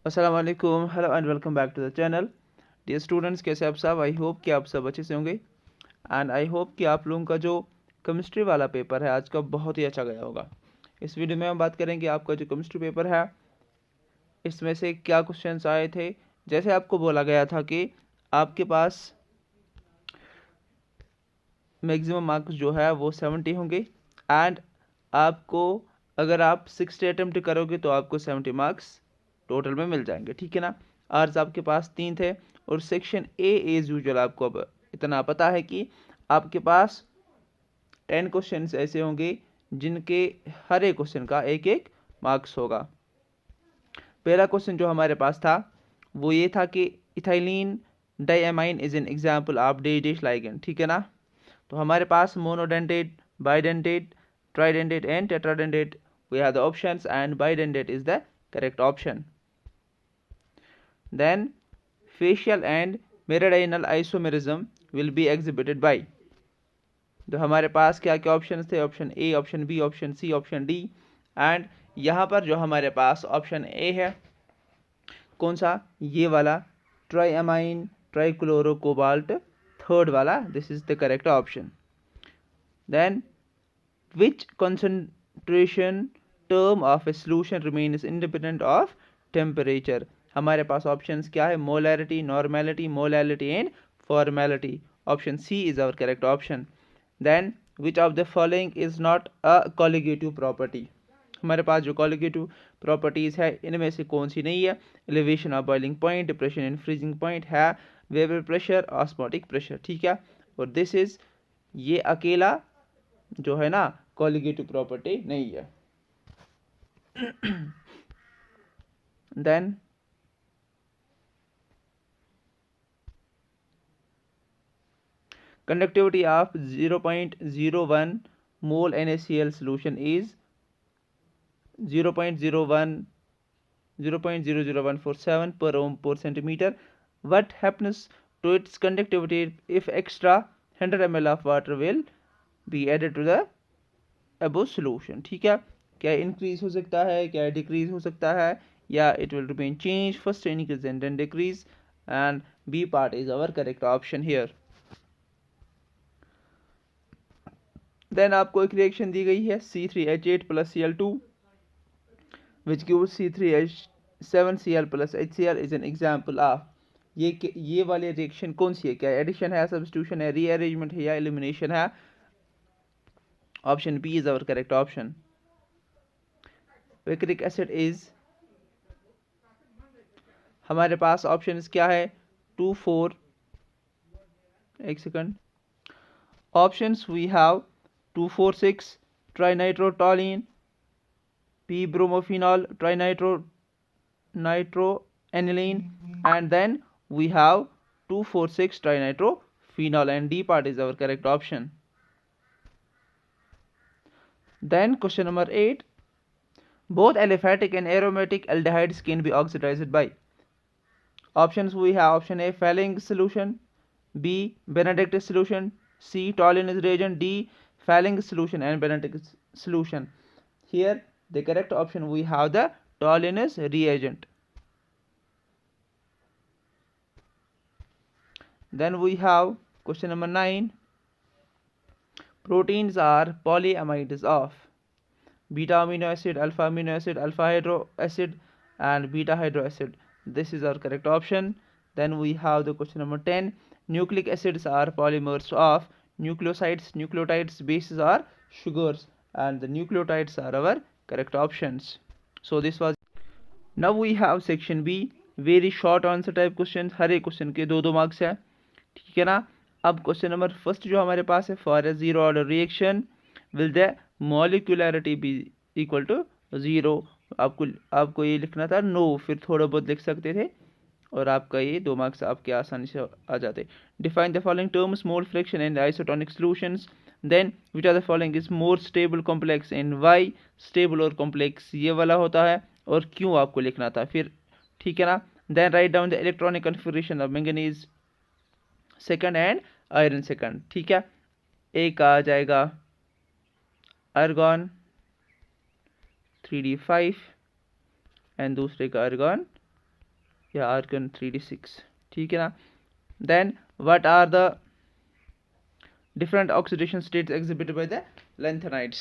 अस्सलाम वालेकुम, hello and welcome back to the channel. Dear students, कैसे आप सब? आई होप कि आप सब अच्छे से होंगे एंड आई होप कि आप लोगों का जो केमिस्ट्री वाला पेपर है आज का बहुत ही अच्छा गया होगा। इस वीडियो में हम बात करेंगे आपका जो केमिस्ट्री पेपर है इसमें से क्या क्वेश्चंस आए थे। जैसे आपको बोला गया था कि आपके पास मैक्सिमम मार्क्स जो है वो 70 होंगे एंड आपको अगर आप 60 अटेम्प्ट करोगे तो आपको 70 मार्क्स टोटल में मिल जाएंगे, ठीक है ना। आर्स आपके पास 3 थे और सेक्शन ए एज यूजुअल आपको अब इतना पता है कि आपके पास 10 क्वेश्चन ऐसे होंगे जिनके हर एक क्वेश्चन का एक एक मार्क्स होगा। पहला क्वेश्चन जो हमारे पास था वो ये था कि ethylene diamine is an example of डेटिश लाइगेंड, ठीक है ना। तो हमारे पास monodentate, bidentate, tridentate and tetradentate we have the options and bidentate is the correct option. Then facial and meridional isomerism will be exhibited by. तो हमारे पास क्या क्या ऑप्शन थे? Option A, option B, option C, option D. And यहाँ पर जो हमारे पास ऑप्शन ए है कौन सा? ये वाला ट्राइएमाइन ट्राइक्लोरो कोबाल्ट, थर्ड वाला, this is the correct option. Then which concentration term of a solution remains independent of temperature? हमारे पास ऑप्शंस क्या है? Molarity, normality, molality and formality. Option C is our correct option. Then which of the following is not a colligative property? हमारे पास जो colligative properties है इनमें से कौन सी नहीं है? Elevation of boiling point, depression in freezing point है, वेपर प्रेशर, ऑस्मोटिक प्रेशर, ठीक है। और दिस इज, ये अकेला जो है ना कॉलिगेटिव प्रॉपर्टी नहीं है। Then conductivity of 0.01 mole NaCl solution is 0.00147 per ohm per centimeter. What happens to its conductivity if extra 100 ml of water will be added to the above solution? ठीक है, क्या इंक्रीज हो सकता है, क्या decrease हो सकता है, या it will remain change? First increase and then decrease and B part is our correct option here. Then आपको एक रिएक्शन दी गई है C3H8 plus Cl2 which gives C3H7Cl plus HCl is an example of. ये वाली reaction कौन सी है? क्या एडिशन है, सब्स्टिट्यूशन है, रीअरेंजमेंट है, या एलिमिनेशन है? Option B is our correct option. Picric acid is, हमारे पास ऑप्शन क्या है? 2 4, एक second, options we have 2,4,6 trinitrotoluene, P bromophenol, nitroaniline, and then we have 2,4,6 trinitrophenol, and D part is our correct option. Then question number 8, both aliphatic and aromatic aldehydes can be oxidized by. Options we have option A Fehling solution, B Benedict solution, C Tollens reagent, D Fehling solution and Benedict solution. Here the correct option we have the Tollens reagent. Then we have question number 9, proteins are polyamides of beta amino acid, alpha amino acid, alpha hydro acid and beta hydro acid. This is our correct option. Then we have the question number 10, nucleic acids are polymers of nucleosides, nucleotides, bases are sugars, and the nucleotides are our correct options. So this was, now we have section B, very short answer type questions, हर एक question के 2-2 marks है, ठीक है ना। अब question number first जो हमारे पास है, for a zero order reaction will the molecularity be equal to 0। आपको ये लिखना था नो, फिर थोड़ा बहुत लिख सकते थे और आपका ये 2 मार्क्स आपके आसानी से आ जाते। Define the following terms mole fraction and isotonic solutions. Then which are the following is more stable complex and why stable और कॉम्प्लेक्स ये वाला होता है और क्यों आपको लिखना था फिर, ठीक है ना। Then write down the electronic configuration of manganese second and iron second, ठीक है। एक का आ जाएगा आर्गॉन 3d5 एंड दूसरे का आर्गॉन या आर्गन 3d6, ठीक है ना। Then what are the different oxidation states exhibited by the lanthanides?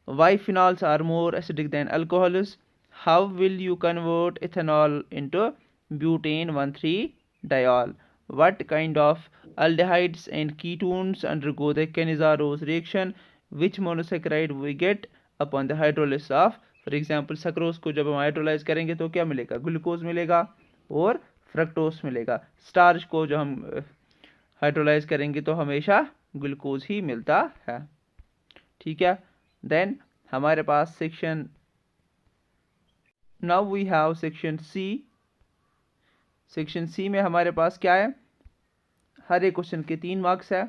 Why phenols are more acidic than alcohols? How will you convert ethanol into butane 1,3-diol? What kind of aldehydes and ketones undergo the Cannizzaro reaction? Which monosaccharide we get upon the hydrolysis of, for example, sucrose को जब हम hydrolyse करेंगे तो क्या मिलेगा, glucose मिलेगा और fructose मिलेगा। स्टार्च को जो हम हाइड्रोलाइज करेंगे तो हमेशा ग्लूकोज ही मिलता है, ठीक है। देन हमारे पास section, now we have section C. Section C में हमारे पास क्या है, हर एक क्वेश्चन के 3 मार्क्स है।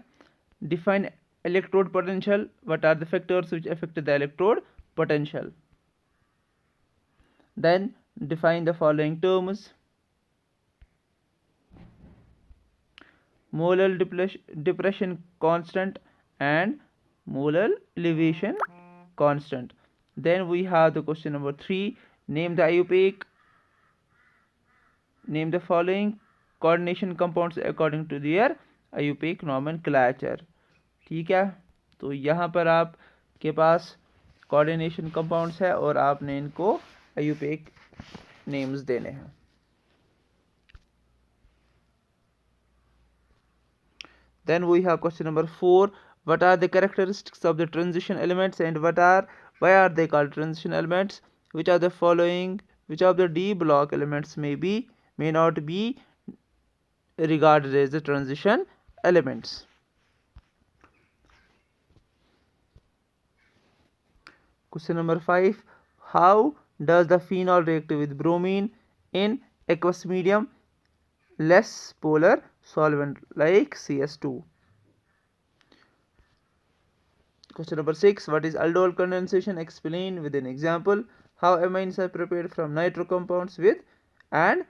Define electrode potential, what are the factors which affect the electrode potential. Then define the following terms, molar depression constant and molar elevation constant. Then we have the question number 3, name the IUPAC, name the following coordination compounds according to their IUPAC nomenclature, ठीक है। तो यहाँ पर आपके पास coordination compounds है और आपने इनको IUPAC नेम्स देने हैं। Then we have question number 4, what are the characteristics of the transition elements and why are they called transition elements? Which are the following, which of the D block elements may not be regarded as the transition elements? Question number 5, how does the phenol react with bromine in aqueous medium, less polar solvent like CS2? Question number 6, what is aldol condensation? Explain with an example. How amines are prepared from nitro compounds with and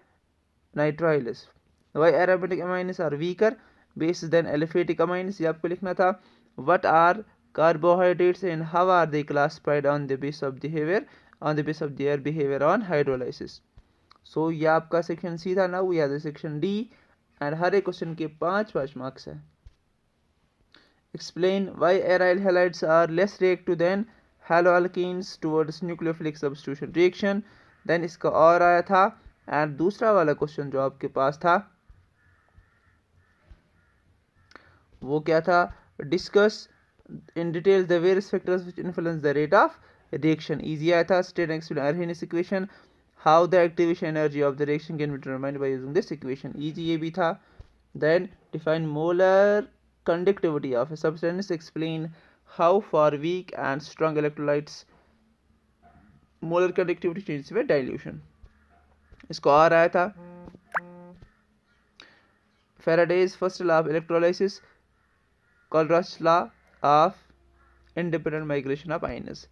nitroylase? Why aromatic amines are weaker bases than aliphatic amines? ये आपको लिखना था। What are carbohydrates and how are they classified on the basis of their behavior on hydrolysis? So ये आपका section C था। Now we have the section D and हर एक question के 5 मार्क्स है। Explain why aryl halides are less reactive than haloalkenes towards nucleophilic substitution reaction. Then इसका और आया था एंड दूसरा वाला क्वेश्चन जो आपके पास था वो क्या था, discuss in detail the various factors which influence the rate of reaction. Easy आया था। State and explain Arrhenius equation, how the activation energy of the reaction can be determined by using this equation. Easy ये भी था। Then define molar conductivity of a substance, explain how far weak and strong electrolytes molar conductivity changes with dilution। इसको और आया था Faraday's first law of electrolysis, Colruyt's law of independent migration of ions।